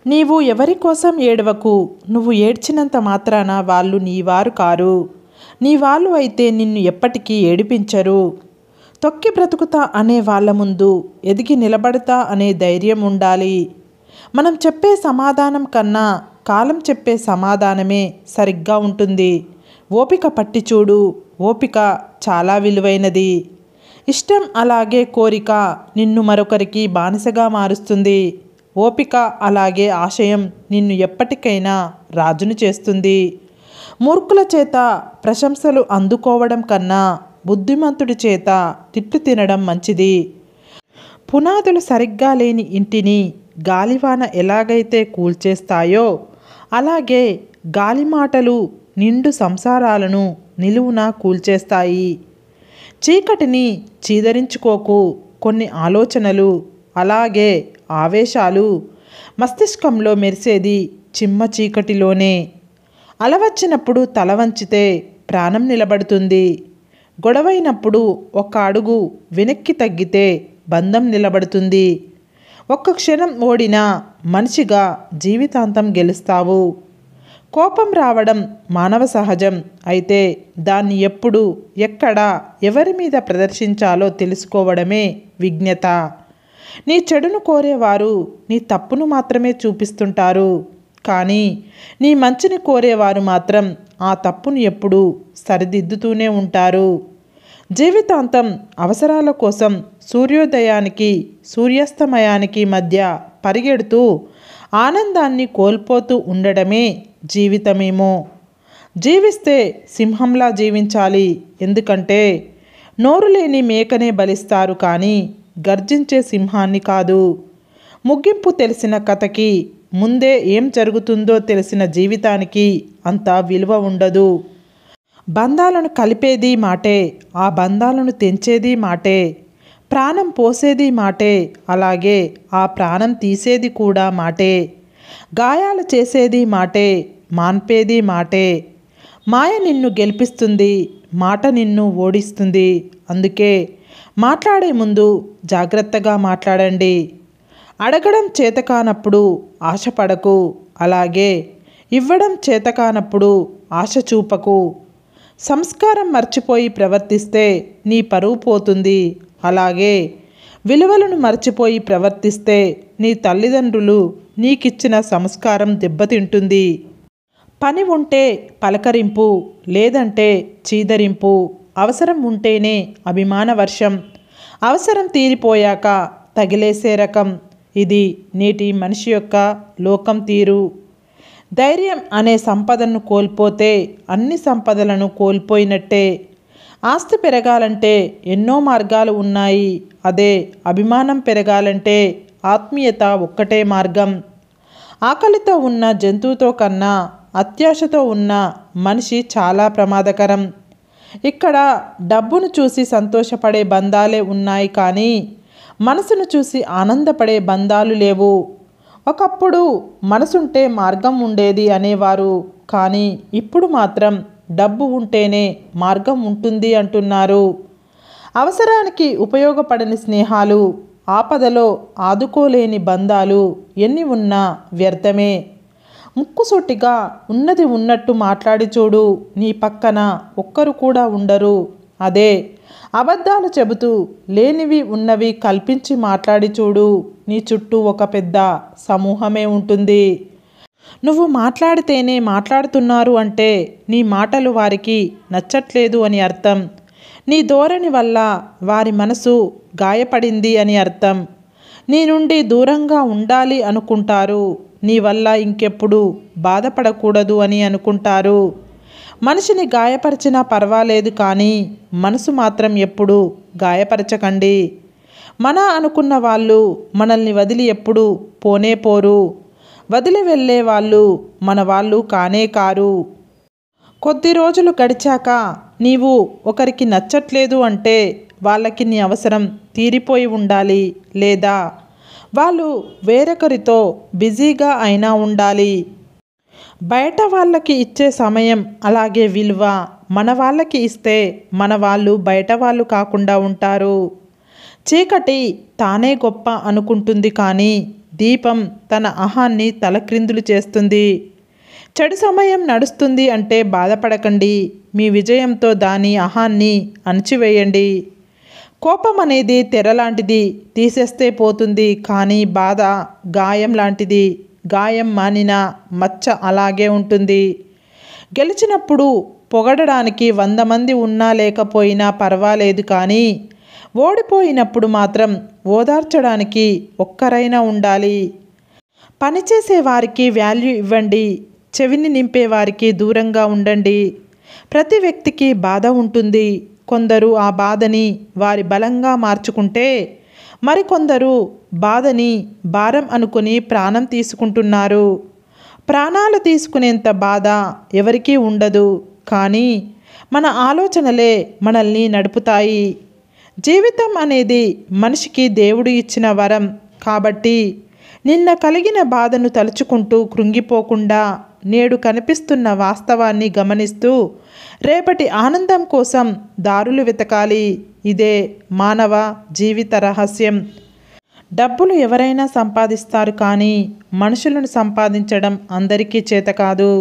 నీవు ఎవరి కోసం ఏడవకు. నువ్వు ఏడ్చినంత మాత్రాన వాళ్ళు నీవారు కారు. నీ వాళ్ళు అయితే నిన్ను ఎప్పటికీ ఏడిపించరు. తొక్కి బ్రతుకుతా అనే వాళ్ళ ముందు ఎదిగి నిలబడతా అనే ధైర్యం ఉండాలి. మనం చెప్పే సమాధానం కన్నా కాలం చెప్పే సమాధానమే సరిగ్గా ఉంటుంది. ఓపిక పట్టి చూడు. ఓపిక చాలా విలువైనది. ఇష్టం అలాగే కోరిక నిన్ను మరొకరికి బానిసగా మారుస్తుంది. ఓపిక అలాగే ఆశయం నిన్ను ఎప్పటికైనా రాజును చేస్తుంది. మూర్ఖుల చేత ప్రశంసలు అందుకోవడం కన్నా బుద్ధిమంతుడి చేత తిట్లు తినడం మంచిది. పునాదులు సరిగ్గా లేని ఇంటిని గాలివాన ఎలాగైతే కూల్చేస్తాయో అలాగే గాలి మాటలు నిండు సంసారాలను నిలువున కూల్చేస్తాయి. చీకటిని చీదరించుకోకు. కొన్ని ఆలోచనలు అలాగే ఆవేశాలు మస్తిష్కంలో మెరిసేది చిమ్మ చీకటిలోనే. అలవచ్చినప్పుడు తల వంచితే ప్రాణం నిలబడుతుంది. గొడవైనప్పుడు ఒక్క అడుగు వెనక్కి తగ్గితే బంధం నిలబడుతుంది. ఒక్క క్షణం ఓడినా మనిషిగా జీవితాంతం గెలుస్తావు. కోపం రావడం మానవ సహజం. అయితే దాన్ని ఎప్పుడు, ఎక్కడ, ఎవరి మీద ప్రదర్శించాలో తెలుసుకోవడమే విజ్ఞత. నీ చెడును కోరేవారు నీ తప్పును మాత్రమే చూపిస్తుంటారు. కానీ నీ మంచిని కోరేవారు మాత్రం ఆ తప్పును ఎప్పుడూ సరిదిద్దుతూనే ఉంటారు. జీవితాంతం అవసరాల కోసం సూర్యోదయానికి సూర్యాస్తమయానికి మధ్య పరిగెడుతూ ఆనందాన్ని కోల్పోతూ ఉండడమే జీవితమేమో. జీవిస్తే సింహంలా జీవించాలి. ఎందుకంటే నోరు లేని మేకనే బలిస్తారు కానీ గర్జించే సింహాన్ని కాదు. ముగింపు తెలిసిన కథకి ముందే ఏం జరుగుతుందో తెలిసిన జీవితానికి అంత విలువ ఉండదు. బంధాలను కలిపేది మాటే. ఆ బంధాలను తెంచేది మాటే. ప్రాణం పోసేది మాటే. అలాగే ఆ ప్రాణం తీసేది కూడా మాటే. గాయాలు చేసేది మాటే. మాన్పేది మాటే. మాయ నిన్ను గెలిపిస్తుంది. మాట నిన్ను ఓడిస్తుంది. అందుకే మాట్లాడే ముందు జాగ్రత్తగా మాట్లాడండి. అడగడం చేతకానప్పుడు ఆశపడకు. అలాగే ఇవ్వడం చేతకానప్పుడు ఆశ చూపకు. సంస్కారం మర్చిపోయి ప్రవర్తిస్తే నీ పరువు పోతుంది. అలాగే విలువలను మర్చిపోయి ప్రవర్తిస్తే నీ తల్లిదండ్రులు నీకిచ్చిన సంస్కారం దెబ్బతింటుంది. పని ఉంటే పలకరింపు, లేదంటే చీదరింపు. అవసరం ఉంటేనే అభిమాన వర్షం, అవసరం తీరిపోయాక తగిలేసే రకం. ఇది నేటి మనిషి యొక్క లోకం తీరు. ధైర్యం అనే సంపదను కోల్పోతే అన్ని సంపదలను కోల్పోయినట్టే. ఆస్తి పెరగాలంటే ఎన్నో మార్గాలు ఉన్నాయి. అదే అభిమానం పెరగాలంటే ఆత్మీయత ఒక్కటే మార్గం. ఆకలితో ఉన్న జంతువుతో కన్నా అత్యాశతో ఉన్న మనిషి చాలా ప్రమాదకరం. ఇక్కడ డబ్బును చూసి సంతోషపడే బంధాలే ఉన్నాయి కానీ మనసును చూసి ఆనందపడే బంధాలు లేవు. ఒకప్పుడు మనసుంటే మార్గం ఉండేది అనేవారు. కానీ ఇప్పుడు మాత్రం డబ్బు ఉంటేనే మార్గం ఉంటుంది అంటున్నారు. అవసరానికి ఉపయోగపడని స్నేహాలు, ఆపదలో ఆదుకోలేని బంధాలు ఎన్ని ఉన్నా వ్యర్థమే. ముక్కుసూటిగా ఉన్నది ఉన్నట్టు మాట్లాడి చూడు. నీ పక్కన ఒక్కరు కూడా ఉండరు. అదే అబద్ధాలు చెబుతూ లేనివి ఉన్నవి కల్పించి మాట్లాడి చూడు. నీ చుట్టూ ఒక పెద్ద సమూహమే ఉంటుంది. నువ్వు మాట్లాడితేనే మాట్లాడుతున్నారు అంటే నీ మాటలు వారికి నచ్చట్లేదు అని అర్థం. నీ ధోరణి వల్ల వారి మనసు గాయపడింది అని అర్థం. నీ నుండి దూరంగా ఉండాలి అనుకుంటారు. నీ వల్ల ఇంకెప్పుడు బాధపడకూడదు అని అనుకుంటారు. మనిషిని గాయపరిచినా పర్వాలేదు కానీ మనసు మాత్రం ఎప్పుడు గాయపరచకండి. మన అనుకున్న వాళ్ళు మనల్ని వదిలి ఎప్పుడు పోనే పోరు. వదిలి వెళ్ళే వాళ్ళు మన వాళ్ళు కానే కారు. కొద్ది రోజులు గడిచాక నీవు ఒకరికి నచ్చట్లేదు అంటే వాళ్ళకి నీ అవసరం తీరిపోయి ఉండాలి. లేదా వాళ్ళు వేరొకరితో బిజీగా అయినా ఉండాలి. బయట వాళ్ళకి ఇచ్చే సమయం అలాగే విలువ మన వాళ్ళకి ఇస్తే మన వాళ్ళు బయట వాళ్ళు కాకుండా ఉంటారు. చీకటి తానే గొప్ప అనుకుంటుంది కానీ దీపం తన అహాన్ని తలక్రిందులు చేస్తుంది. చెడు సమయం నడుస్తుంది అంటే బాధపడకండి. మీ విజయంతో దాని అహాన్ని అణచివేయండి. కోపం అనేది తెరలాంటిది, తీసేస్తే పోతుంది. కానీ బాధ గాయం లాంటిది, గాయం మానిన మచ్చ అలాగే ఉంటుంది. గెలిచినప్పుడు పొగడడానికి 100 మంది ఉన్నా లేకపోయినా పర్వాలేదు, కానీ ఓడిపోయినప్పుడు మాత్రం ఓదార్చడానికి ఒక్కరైనా ఉండాలి. పనిచేసే వారికి వాల్యూ ఇవ్వండి, చెవిని నింపేవారికి దూరంగా ఉండండి. ప్రతి వ్యక్తికి బాధ ఉంటుంది. కొందరు ఆ బాధని వారి బలంగా మార్చుకుంటే, మరికొందరు బాధని భారం అనుకుని ప్రాణం తీసుకుంటున్నారు. ప్రాణాలు తీసుకునేంత బాధ ఎవరికీ ఉండదు, కానీ మన ఆలోచనలే మనల్ని నడుపుతాయి. జీవితం అనేది మనిషికి దేవుడు ఇచ్చిన వరం. కాబట్టి నిన్న కలిగిన బాధను తలుచుకుంటూ కృంగిపోకుండా, నేడు కనిపిస్తున్న వాస్తవాన్ని గమనిస్తూ రేపటి ఆనందం కోసం దారులు వెతకాలి. ఇదే మానవ జీవిత రహస్యం. డబ్బులు ఎవరైనా సంపాదిస్తారు, కానీ మనుషులను సంపాదించడం అందరికీ చేత కాదు.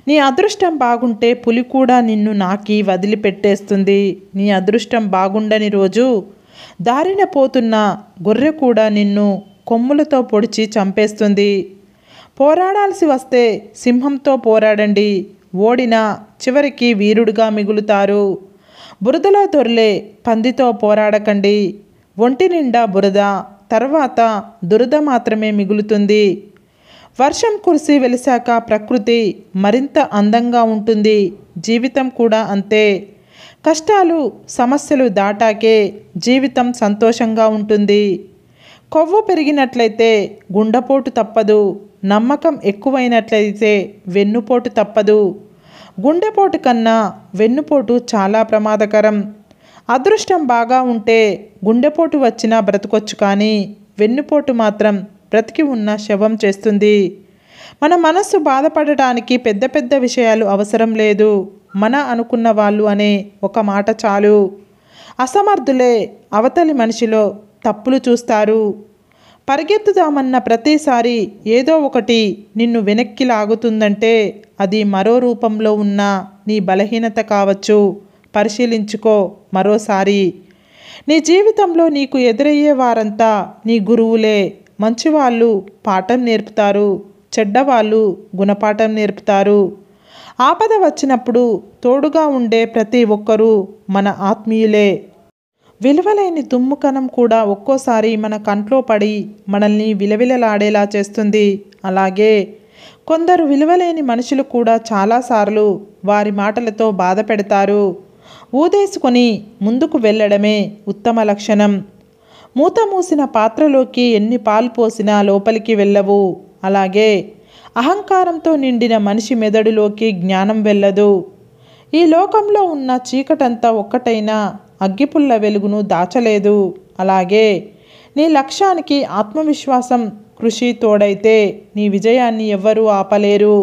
నీ అదృష్టం బాగుంటే పులి కూడా నిన్ను నాకి వదిలిపెట్టేస్తుంది. నీ అదృష్టం బాగుండని రోజు దారిన పోతున్న గొర్రె కూడా నిన్ను కొమ్ములతో పొడిచి చంపేస్తుంది. పోరాడాల్సి వస్తే సింహంతో పోరాడండి. ఓడినా చివరికి వీరుడుగా మిగులుతారు. బురదలో దొర్లే పందితో పోరాడకండి. ఒంటి నిండా బురద, తర్వాత దురద మాత్రమే మిగులుతుంది. వర్షం కురిసి వెలిశాక ప్రకృతి మరింత అందంగా ఉంటుంది. జీవితం కూడా అంతే. కష్టాలు సమస్యలు దాటాకే జీవితం సంతోషంగా ఉంటుంది. కొవ్వు పెరిగినట్లయితే గుండెపోటు తప్పదు. నమ్మకం ఎక్కువైనట్లయితే వెన్నుపోటు తప్పదు. గుండెపోటు కన్నా వెన్నుపోటు చాలా ప్రమాదకరం. అదృష్టం బాగా ఉంటే గుండెపోటు వచ్చినా బ్రతకొచ్చు, కానీ వెన్నుపోటు మాత్రం బ్రతికి ఉన్న శవం చేస్తుంది. మన మనస్సు బాధపడటానికి పెద్ద పెద్ద విషయాలు అవసరం లేదు. మన అనుకున్న వాళ్ళు అనే ఒక మాట చాలు. అసమర్థులే అవతలి మనిషిలో తప్పులు చూస్తారు. పరిగెత్తుదామన్న ప్రతిసారి ఏదో ఒకటి నిన్ను వెనక్కి లాగుతుందంటే అది మరో రూపంలో ఉన్న నీ బలహీనత కావచ్చు. పరిశీలించుకో మరోసారి. నీ జీవితంలో నీకు ఎదురయ్యే వారంతా నీ గురువులే. మంచివాళ్ళు పాఠం నేర్పుతారు, చెడ్డవాళ్ళు గుణపాఠం నేర్పుతారు. ఆపద వచ్చినప్పుడు తోడుగా ఉండే ప్రతి ఒక్కరూ మన ఆత్మీయులే. విలువలేని దుమ్ముకణం కూడా ఒక్కోసారి మన కంట్లో పడి మనల్ని విలవిలలాడేలా చేస్తుంది. అలాగే కొందరు విలువలేని మనుషులు కూడా చాలాసార్లు వారి మాటలతో బాధ పెడతారు. ఊదేసుకొని ముందుకు వెళ్ళడమే ఉత్తమ లక్షణం. మూత మూసిన పాత్రలోకి ఎన్ని పాలు పోసినా లోపలికి వెళ్ళవు. అలాగే అహంకారంతో నిండిన మనిషి మెదడులోకి జ్ఞానం వెళ్ళదు. ఈ లోకంలో ఉన్న చీకటంతా ఒక్కటైనా అగ్గిపుల్ల వెలుగును దాచలేదు. అలాగే నీ లక్ష్యానికి ఆత్మవిశ్వాసం, కృషి తోడైతే నీ విజయాన్ని ఎవ్వరూ ఆపలేరు.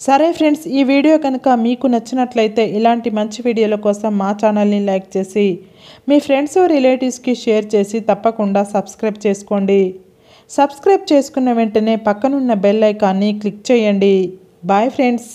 సరే ఫ్రెండ్స్, ఈ వీడియో కనుక మీకు నచ్చినట్లయితే ఇలాంటి మంచి వీడియోల కోసం మా ఛానల్ని లైక్ చేసి మీ ఫ్రెండ్స్ రిలేటివ్స్కి షేర్ చేసి తప్పకుండా సబ్స్క్రైబ్ చేసుకోండి. సబ్స్క్రైబ్ చేసుకున్న వెంటనే పక్కనున్న బెల్ ఐకాన్ని క్లిక్ చేయండి. Bye friends.